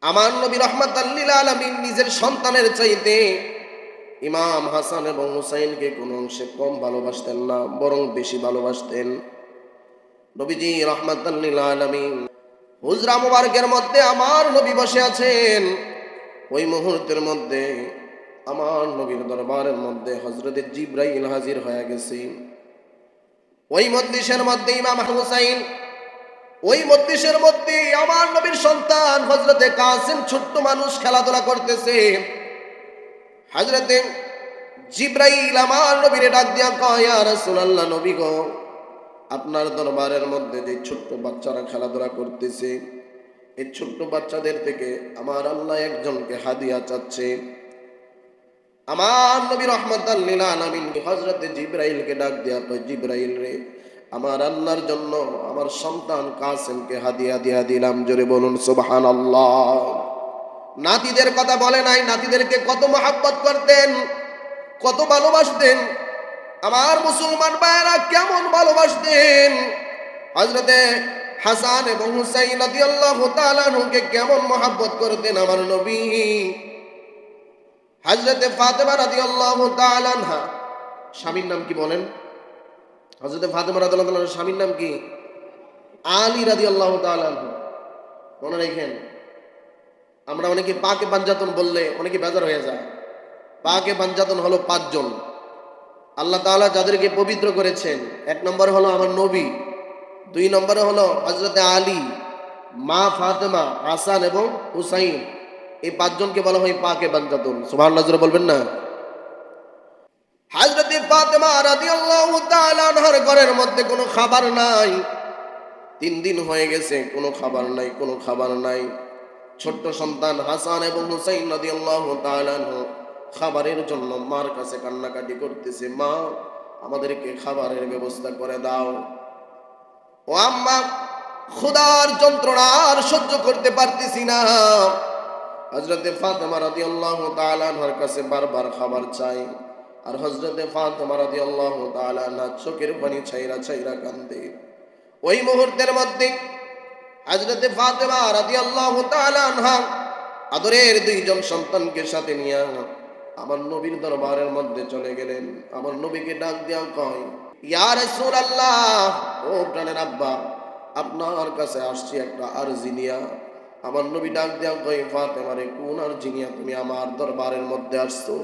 আমার নবী রাহমাতাল লিল আলামিন নিজের সন্তানের চাইতে ইমাম হাসান এবং হুসাইনকে কোনো অংশে কম ভালোবাসতেন না, বরং বেশি ভালোবাসতেন। নবীজি রাহমাতাল লিল আলামিন হুজরা মুবারকের মধ্যে আমার নবী বসে আছেন। ওই মুহূর্তের মধ্যে আমার নবীর দরবারের মধ্যে হযরতে জিবরাইল হাজির হয়ে গেছে। ওই মজলিসের মধ্যে ইমাম হুসাইন, ওই মজলিসের মধ্যে আমার নবীর সন্তান হযরতে কাসিম ছোট্ট মানুষ খেলাধুলা করতেছে। হযরতে জিবরাইল আমার নবীরে ডাক দিয়া কয়, ইয়া রাসূলুল্লাহ, নবী গো, আপনার দরবারের মধ্যে যে ছোট্ট বাচ্চারা খেলাধুলা করতেছে, এই ছোট্ট বাচ্চাদের থেকে আমার আল্লাহ একজনকে হাদিয়া চাচ্ছে। আমার নবী রাহমাতাল লিল আলামিন হযরতে জিবরাইলকে ডাক দিয়া কয়, জিবরাইল রে, আমার আল্লাহর জন্য আমার সন্তান কাসিমকে হাদিয়া দিয়া দিলাম। জোরে বলুন সুবহানাল্লাহ। নাতিদের কথা বলে নাই, নাতিদেরকে কত মহব্বত করতেন, কত ভালোবাসতেন। আমার মুসলমান ভাইয়েরা কেমন ভালোবাসতেন হযরতে হাসান এবং হুসাইন রাদিয়াল্লাহু তাআলা আনহুকে, কেমন মহব্বত করতেন আমার নবী। হযরতে ফাতেমা রাদিয়াল্লাহু তাআলা আনহা, স্বামীর নাম কি বলেন? হযরতে ফাতেমা রাদিয়াল্লাহু তাআলা আনহার স্বামীর নাম কি? আলী রাদিয়াল্লাহু তাআলা আনহু। মনে রাখেন, আমরা অনেকে পাকে পাঞ্জাতন বললে অনেকে বেজার হয়ে যায়। পাকে পাঞ্জাতন হলো পাঁচজন। আল্লাহ তাআলা যাদেরকে পবিত্র করেছেন, এক নম্বরে হলো আমার নবী, দুই নম্বরে হলো হযরতে আলী, মা ফাতেমা, হাসান এবং হুসাইন। এই পাঁচজনকে বলা হয় পাকে পাঞ্জাতন। সুবহানাল্লাহ জোরে বলবেন না? হযরতে ফাতেমা রাদিয়াল্লাহু তাআলা আনহার ঘরের মধ্যে কোনো খাবার নাই। 3 দিন হয়ে গেছে, কোনো খাবার নাই, কোনো খাবার নাই। ছোট্ট সন্তান হাসান এবং হুসাইন রাদিয়াল্লাহু তাআলা আনহু খাবারের জন্য মার কাছে কান্নাকাটি করতেছে, মা, আমাদেরকে খাবারের ব্যবস্থা করে দাও। ও আম্মা, ক্ষুধার যন্ত্রণা আর সহ্য করতে পারতেছি না। হযরতে ফাতেমা রাদিয়াল্লাহু তাআলা আনহার কাছে বারবার খাবার চাই, আর হযরতে ফাতেমা রাদিয়াল্লাহু তাআলা আনহা চোখের পানি ছাইরা ছাইরা কান্দে। ওই মুহূর্তের মধ্যে হযরতে ফাতেমা রাদিয়াল্লাহু তাআলা আনহা আদরের দুইজন সন্তানকে সাথে নিয়ে আমার নবীর দরবারের মধ্যে চলে গেলেন। আমার নবীকে ডাক দিয়া কয়, ইয়া রাসূলুল্লাহ, ও প্রাণের আব্বা, আপনার কাছে আসছি একটা আরজি নিয়া। আমার নবী ডাক দিয়া কয়, ফাতেমা রে, কোন আরজি নিয়া তুমি আমার দরবারের মধ্যে আসছো?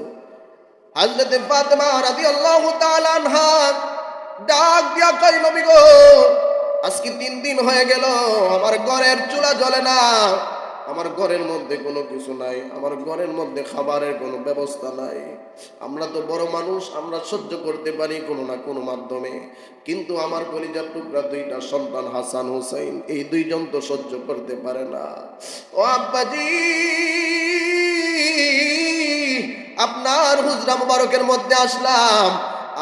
হযরতে ফাতেমা রাদিয়াল্লাহু তাআলা আনহা ডাক দিয়া কয়, নবী গো, আজকে 3 দিন হয়ে গেল আমার ঘরের চুলা জ্বলে না, আমার ঘরের মধ্যে কোনো কিছু নাই, আমার ঘরের মধ্যে খাবারের কোনো ব্যবস্থা নাই। আমরা তো বড় মানুষ, আমরা সহ্য করতে পারি কোনো না কোনো মাধ্যমে, কিন্তু আমার কলিজার টুকরা দুইটা সন্তান হাসান হুসাইন, এই দুইজন তো সহ্য করতে পারে না। ও আব্বাজি, আপনার হুজরা মুবারকের মধ্যে আসলাম,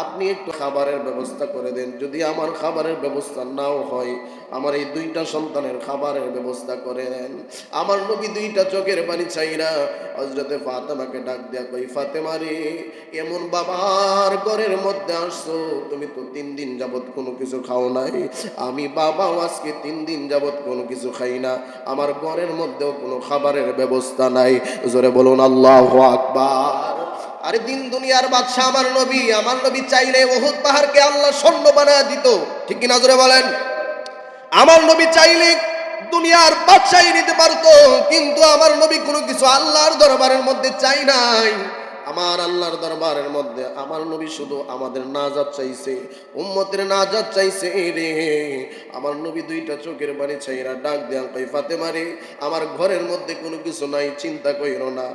আপনি একটু খাবারের ব্যবস্থা করে দেন। যদি আমার খাবারের ব্যবস্থা নাও হয়, আমার এই দুইটা সন্তানের খাবারের ব্যবস্থা করে দেন। আমার নবী দুইটা চোখের পানি ছাইরা হযরতে ফাতেমাকে ডাক দিয়া কই, ফাতেমা রে, এমন বাবার ঘরের মধ্যে আসছো, তুমি তো 3 দিন যাবত কোনো কিছু খাও নাই। আমি বাবাও আজকে 3 দিন যাবত কোনো কিছু খাই না, আমার ঘরের মধ্যেও কোনো খাবারের ব্যবস্থা নাই। জোরে বলুন আল্লাহু আকবার। আরে দিন দুনিয়ার বাদশা আমার নবী চাইলে উহুদ পাহাড়কে আল্লাহ স্বর্ণ বানায় দিত, ঠিক কি না? জোরে বলেন। আমার নবী চাইলে দুনিয়ার বাদশাহী নিতে পারতো, কিন্তু আমার নবী কোনো কিছু আল্লাহর দরবারের মধ্যে চাই নাই। আমার আল্লাহর দরবারের মধ্যে আমার নবী শুধু আমাদের নাজাত চাইছে, উম্মতের নাজাত চাইছে রে। আমার নবী দুইটা চোখের পানি ছাইরা ডাক দেন, কই, ফাতেমা রে, আমার ঘরের মধ্যে কোনো কিছু নাই, চিন্তা কইরো না,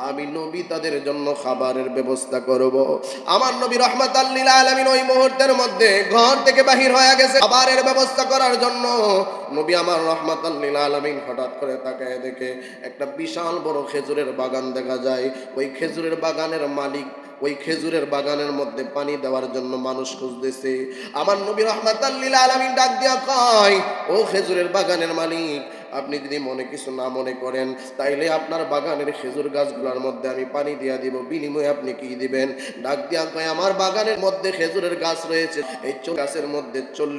আমি নবী তাদের জন্য খাবারের ব্যবস্থা করব। আমার নবী রাহমাতাল লিল আলামিন ওই মুহূর্তের মধ্যে ঘর থেকে বাহির হয়ে গেছে খাবারের ব্যবস্থা করার জন্য। নবী আমার রাহমাতাল লিল আলামিন হঠাৎ করে তাকায় দেখে একটা বিশাল বড় খেজুরের বাগান দেখা যায়। ওই খেজুরের বাগানের মালিক ওই খেজুরের বাগানের মধ্যে পানি দেওয়ার জন্য মানুষ খুঁজতেছে। আমার নবী রাহমাতাল লিল আলামিন ডাক দিয়া কয়, ও খেজুরের বাগানের মালিক, আপনি যদি মনে কিছু না মনে করেন, তাইলে আপনার বাগানের খেজুর গাছগুলোর মধ্যে আমি পানি দিয়া দিব, বিনিময়ে আপনি কি দিবেন? ডাক দিয়া কয়, আমার বাগানের মধ্যে খেজুরের গাছ রয়েছে, এই গাছের মধ্যে 40